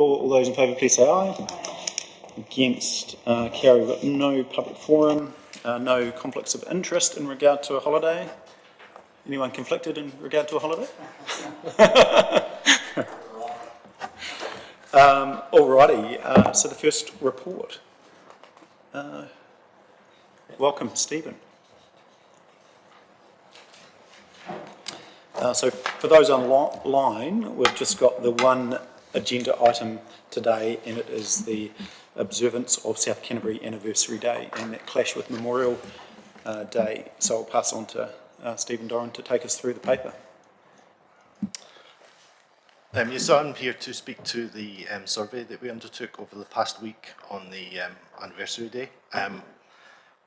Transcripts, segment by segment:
All those in favour, please say aye. Against, carry. We've got no public forum, no conflicts of interest in regard to a holiday. Anyone conflicted in regard to a holiday? Alrighty, so the first report. Welcome, Stephen. So for those online, we've just got the one agenda item today, and it is the observance of South Canterbury Anniversary Day, and that clash with Memorial Day. So I'll pass on to Stephen Doran to take us through the paper. Yes, I'm here to speak to the survey that we undertook over the past week on the Anniversary Day.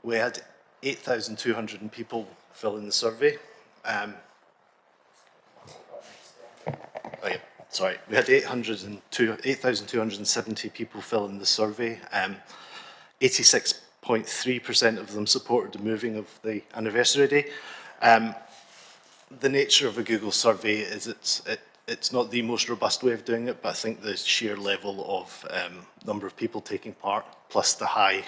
We had 8,200 people fill in the survey. We had 8,270 people fill in the survey. 86.3% of them supported the moving of the Anniversary Day. The nature of a Google survey is it's not the most robust way of doing it, but I think the sheer level of number of people taking part, plus the high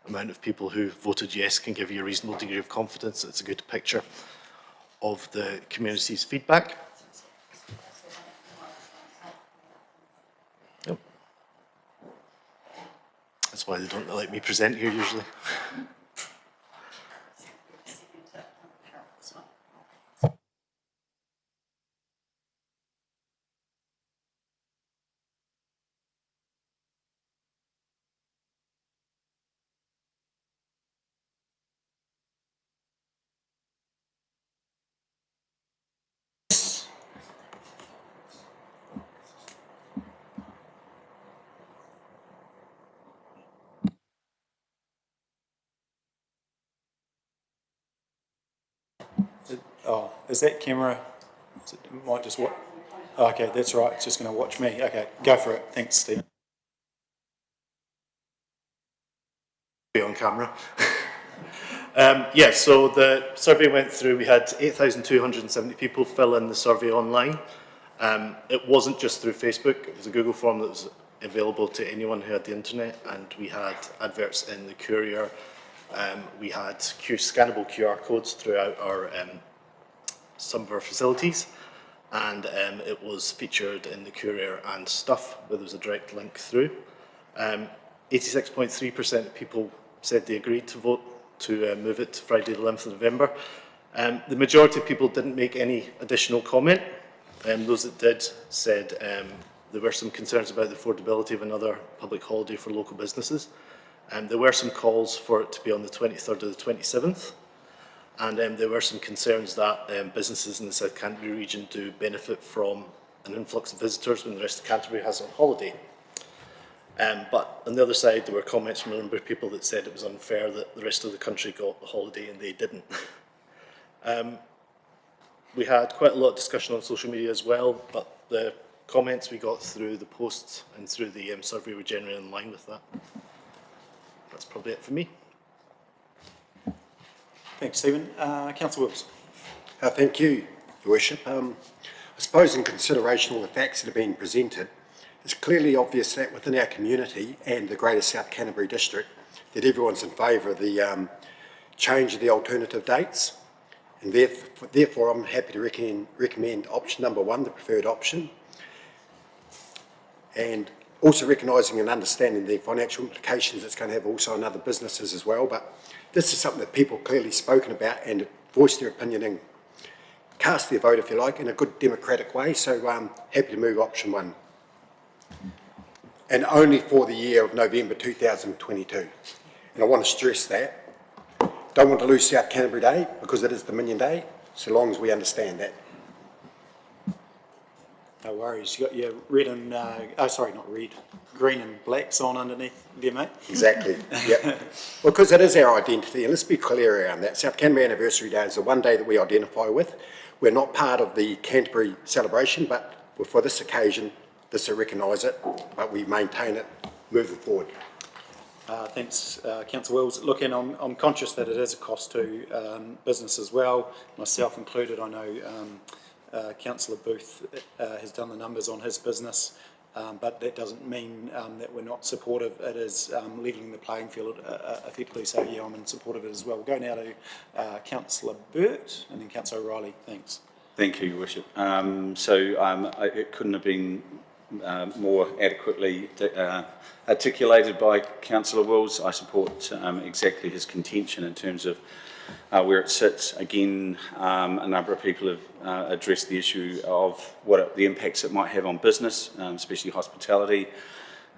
amount of people who voted yes, can give you a reasonable degree of confidence. It's a good picture of the community's feedback. Yep. That's why they don't let me present here usually. Oh, is that camera? It might just watch. Oh, okay, that's right. It's just going to watch me. Okay, go for it. Thanks, Stephen. Be on camera. So the survey went through. We had 8,270 people fill in the survey online. It wasn't just through Facebook. It was a Google form that was available to anyone who had the internet, and we had adverts in the Courier. We had scannable QR codes throughout some of our facilities, and it was featured in the Courier and Stuff, where there was a direct link through. 86.3% of people said they agreed to vote to move it to Friday the 11th of November. The majority of people didn't make any additional comment. Those that did said there were some concerns about the affordability of another public holiday for local businesses. There were some calls for it to be on the 23rd or the 27th. And there were some concerns that businesses in the South Canterbury region do benefit from an influx of visitors when the rest of Canterbury has on holiday. But on the other side, there were comments from a number of people that said it was unfair that the rest of the country got the holiday and they didn't. We had quite a lot of discussion on social media as well, but the comments we got through the posts and through the survey were generally in line with that. That's probably it for me. Thanks, Stephen. Councillor Wills. Thank you, Your Worship. I suppose in consideration of the facts that have been presented, it's clearly obvious that within our community and the Greater South Canterbury District that everyone's in favour of the change of the alternative dates, and therefore I'm happy to recommend option number 1, the preferred option, and also recognising and understanding the financial implications it's going to have also on other businesses as well. But this is something that people have clearly spoken about and voiced their opinion and cast their vote, if you like, in a good democratic way. So I'm happy to move option 1. And only for the year of November 2022. And I want to stress that. Don't want to lose South Canterbury Day because it is Dominion Day, so long as we understand that. No worries. You got your red and, not red, green and blacks on underneath there, mate. Exactly, yep. Because it is our identity, and let's be clear around that. South Canterbury Anniversary Day is the one day that we identify with. We're not part of the Canterbury celebration, but for this occasion, this to recognise it, but we maintain it moving forward. Thanks, Councillor Wills. Look, and I'm conscious that it is a cost to business as well, myself included. I know Councillor Booth has done the numbers on his business. But that doesn't mean that we're not supportive. It is levelling the playing field effectively. So yeah, I'm in support of it as well. We'll go now to Councillor Burt and then Councillor O'Reilly. Thanks. Thank you, Your Worship. It couldn't have been more adequately articulated by Councillor Wills. I support exactly his contention in terms of where it sits. Again, a number of people have addressed the issue of the impacts it might have on business, especially hospitality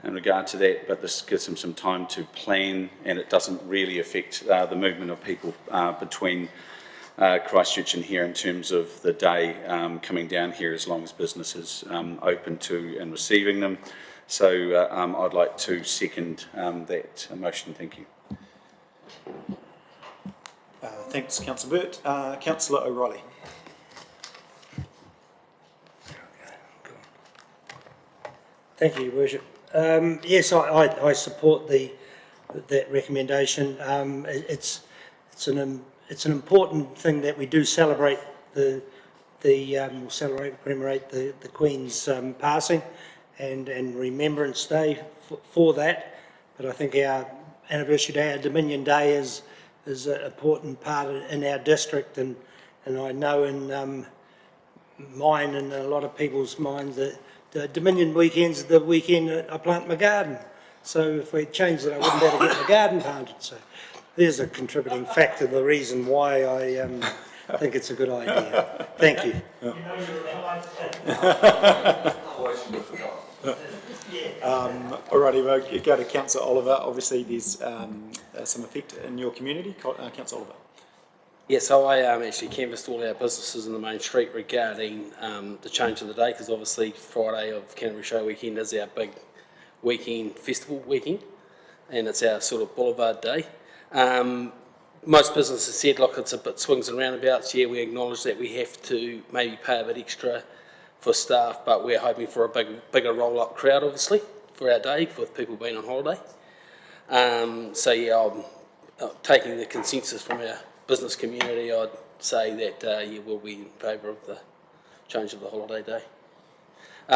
in regard to that, but this gives them some time to plan, and it doesn't really affect the movement of people between Christchurch and here in terms of the day coming down here, as long as business is open to and receiving them. So I'd like to second that motion. Thank you. Thanks, Councillor Burt. Councillor O'Reilly. Thank you, Your Worship. Yes, I support that recommendation. It's an important thing that we do celebrate commemorate the Queen's passing and Remembrance Day for that. But I think our anniversary day, our Dominion Day, is an important part in our district, and I know in mine and a lot of people's minds that the Dominion weekend's the weekend that I plant my garden. So if we changed it, I wouldn't be able to get my garden planted. So there's a contributing factor, the reason why I think it's a good idea. Thank you. Alrighty, we'll go to Councillor Oliver. Obviously, there's some effect in your community. Councillor Oliver. Yeah, so I actually canvassed all our businesses in the main street regarding the change of the day, because obviously Friday of Canterbury Show weekend is our big weekend, festival weekend, and it's our sort of boulevard day. Most businesses said, look, it's a bit swings and roundabouts. Yeah, we acknowledge that we have to maybe pay a bit extra for staff, but we're hoping for a bigger roll-up crowd, obviously, for our day, with people being on holiday. So yeah, I'm taking the consensus from our business community. I'd say that yeah, we'll be in favour of the change of the holiday day.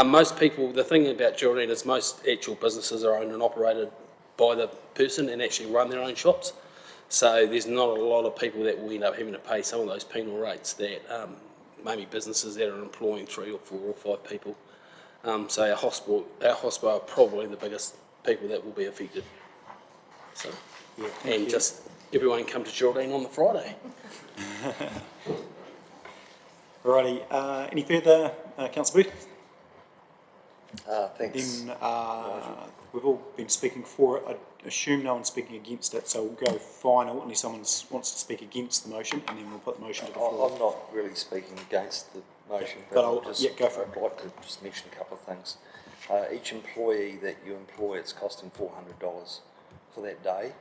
Most people, the thing about Geraldine is most actual businesses are owned and operated by the person and actually run their own shops. So there's not a lot of people that will end up having to pay some of those penal rates that maybe businesses that are employing 3 or 4 or 5 people. So our hospital are probably the biggest people that will be affected. So, Yeah, and you. just everyone come to Geraldine on the Friday. Alrighty, any further, Councillor Booth? Thanks. Then we've all been speaking for it. I assume no one's speaking against it, so we'll go final unless someone wants to speak against the motion, and then we'll put the motion to the floor. I'm not really speaking against the motion, But I'll just, yeah, go for it. I'd like to just mention a couple of things. Each employee that you employ, it's costing $400 for that day,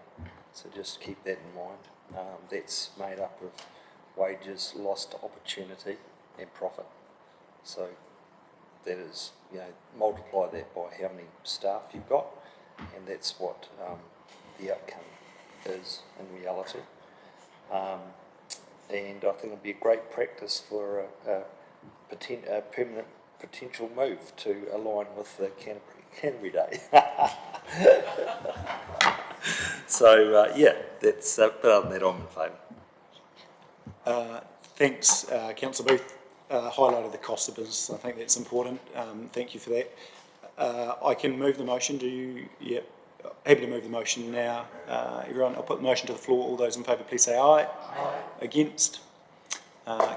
so just keep that in mind. That's made up of wages, lost opportunity and profit. So that is, you know, multiply that by how many staff you've got, and that's what the outcome is in reality. And I think it'll be a great practice for a permanent potential move to align with the Canterbury Day. So yeah, that's. But other than that, I'm in favour. Thanks, Councillor Booth. Highlighted the cost of business. I think that's important. Thank you for that. I can move the motion. Do you? Yeah. Happy to move the motion now. Everyone, I'll put the motion to the floor. All those in favour, please say aye. Aye. Against?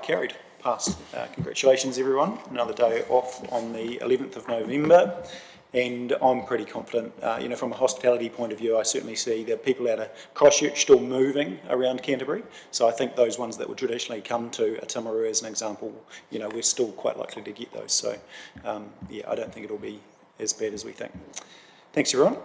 Carried. Passed. Congratulations, everyone. Another day off on the 11th of November. And I'm pretty confident, you know, from a hospitality point of view, I certainly see that people out of Christchurch still moving around Canterbury. So I think those ones that would traditionally come to a Timaru, as an example, you know, we're still quite likely to get those. So, yeah, I don't think it'll be as bad as we think. Thanks, everyone.